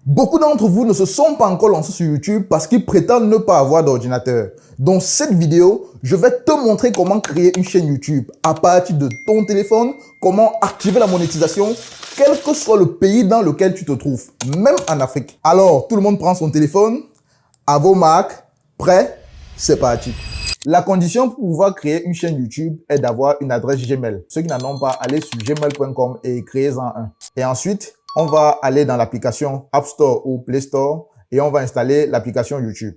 Beaucoup d'entre vous ne se sont pas encore lancés sur YouTube parce qu'ils prétendent ne pas avoir d'ordinateur. Dans cette vidéo, je vais te montrer comment créer une chaîne YouTube à partir de ton téléphone, comment activer la monétisation, quel que soit le pays dans lequel tu te trouves, même en Afrique. Alors, tout le monde prend son téléphone, à vos marques, prêt, c'est parti. La condition pour pouvoir créer une chaîne YouTube est d'avoir une adresse Gmail. Ceux qui n'en ont pas, allez sur gmail.com et créez-en un. Et ensuite, on va aller dans l'application App Store ou Play Store et on va installer l'application YouTube.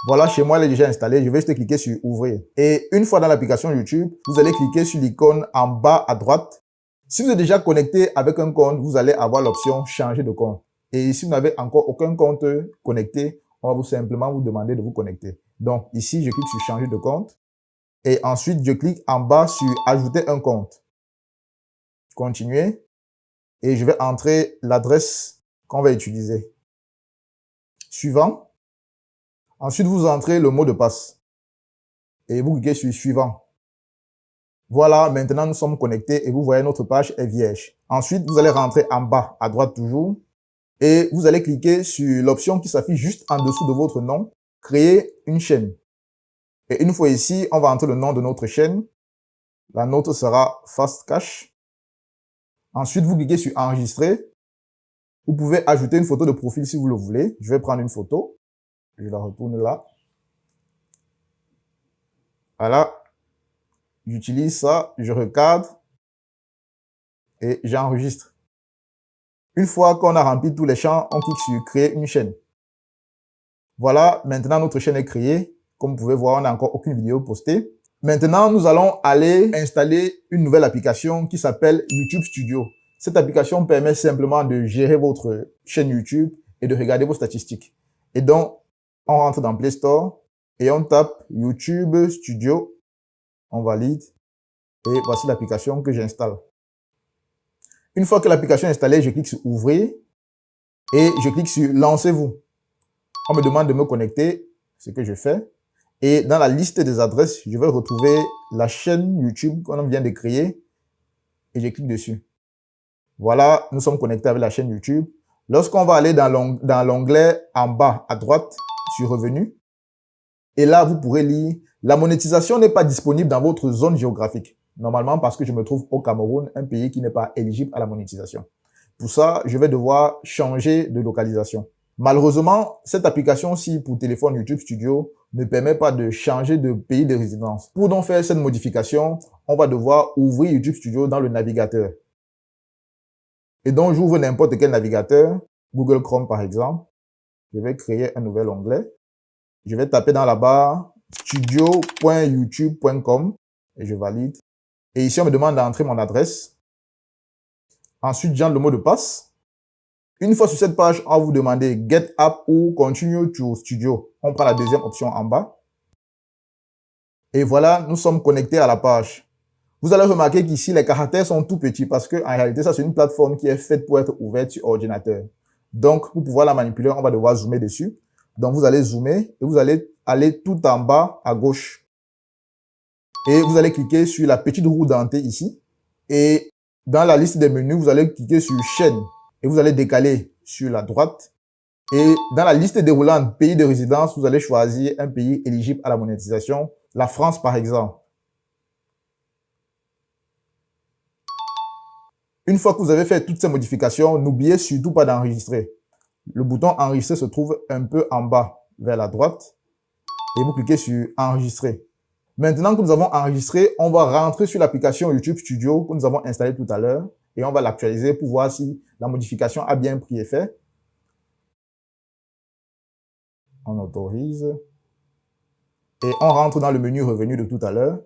Voilà, chez moi, elle est déjà installée. Je vais juste cliquer sur Ouvrir. Et une fois dans l'application YouTube, vous allez cliquer sur l'icône en bas à droite. Si vous êtes déjà connecté avec un compte, vous allez avoir l'option Changer de compte. Et si vous n'avez encore aucun compte connecté, on va simplement vous demander de vous connecter. Donc ici, je clique sur Changer de compte. Et ensuite, je clique en bas sur Ajouter un compte. Continuer. Et je vais entrer l'adresse qu'on va utiliser. Suivant. Ensuite, vous entrez le mot de passe. Et vous cliquez sur Suivant. Voilà, maintenant nous sommes connectés et vous voyez notre page est vierge. Ensuite, vous allez rentrer en bas à droite toujours. Et vous allez cliquer sur l'option qui s'affiche juste en dessous de votre nom. Créer une chaîne. Et une fois ici, on va entrer le nom de notre chaîne. La nôtre sera Fast Cash. Ensuite, vous cliquez sur Enregistrer. Vous pouvez ajouter une photo de profil si vous le voulez. Je vais prendre une photo. Je la retourne là. Voilà. J'utilise ça, je recadre et j'enregistre. Une fois qu'on a rempli tous les champs, on clique sur Créer une chaîne. Voilà, maintenant notre chaîne est créée. Comme vous pouvez voir, on n'a encore aucune vidéo postée. Maintenant, nous allons aller installer une nouvelle application qui s'appelle YouTube Studio. Cette application permet simplement de gérer votre chaîne YouTube et de regarder vos statistiques. Et donc, on rentre dans Play Store et on tape YouTube Studio. On valide et voici l'application que j'installe. Une fois que l'application est installée, je clique sur Ouvrir et je clique sur Lancez-vous. On me demande de me connecter, ce que je fais. Et dans la liste des adresses, je vais retrouver la chaîne YouTube qu'on vient de créer et je clique dessus. Voilà, nous sommes connectés avec la chaîne YouTube. Lorsqu'on va aller dans l'onglet en bas à droite sur Revenus, et là, vous pourrez lire « La monétisation n'est pas disponible dans votre zone géographique. » Normalement, parce que je me trouve au Cameroun, un pays qui n'est pas éligible à la monétisation. Pour ça, je vais devoir changer de localisation. Malheureusement, cette application-ci pour téléphone YouTube Studio ne permet pas de changer de pays de résidence. Pour donc faire cette modification, on va devoir ouvrir YouTube Studio dans le navigateur. Et donc, j'ouvre n'importe quel navigateur, Google Chrome par exemple. Je vais créer un nouvel onglet. Je vais taper dans la barre studio.youtube.com et je valide. Et ici, on me demande d'entrer mon adresse. Ensuite, j'entre le mot de passe. Une fois sur cette page, on va vous demander Get App ou Continue to Studio. On prend la deuxième option en bas. Et voilà, nous sommes connectés à la page. Vous allez remarquer qu'ici, les caractères sont tout petits parce que en réalité, ça, c'est une plateforme qui est faite pour être ouverte sur ordinateur. Donc, pour pouvoir la manipuler, on va devoir zoomer dessus. Donc, vous allez zoomer et vous allez aller tout en bas à gauche. Et vous allez cliquer sur la petite roue dentée ici. Et dans la liste des menus, vous allez cliquer sur Chaîne. Et vous allez décaler sur la droite. Et dans la liste déroulante pays de résidence, vous allez choisir un pays éligible à la monétisation. La France, par exemple. Une fois que vous avez fait toutes ces modifications, n'oubliez surtout pas d'enregistrer. Le bouton Enregistrer se trouve un peu en bas, vers la droite. Et vous cliquez sur Enregistrer. Maintenant que nous avons enregistré, on va rentrer sur l'application YouTube Studio que nous avons installée tout à l'heure. Et on va l'actualiser pour voir si la modification a bien pris effet. On autorise. Et on rentre dans le menu Revenus de tout à l'heure.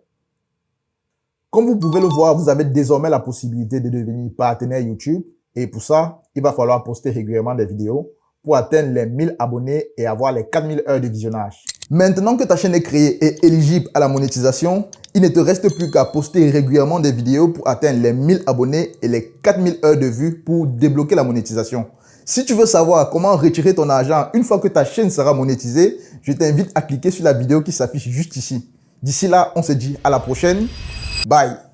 Comme vous pouvez le voir, vous avez désormais la possibilité de devenir partenaire YouTube. Et pour ça, il va falloir poster régulièrement des vidéos pour atteindre les 1000 abonnés et avoir les 4000 heures de visionnage. Maintenant que ta chaîne est créée et éligible à la monétisation, il ne te reste plus qu'à poster régulièrement des vidéos pour atteindre les 1000 abonnés et les 4000 heures de vues pour débloquer la monétisation. Si tu veux savoir comment retirer ton argent une fois que ta chaîne sera monétisée, je t'invite à cliquer sur la vidéo qui s'affiche juste ici. D'ici là, on se dit à la prochaine. Bye!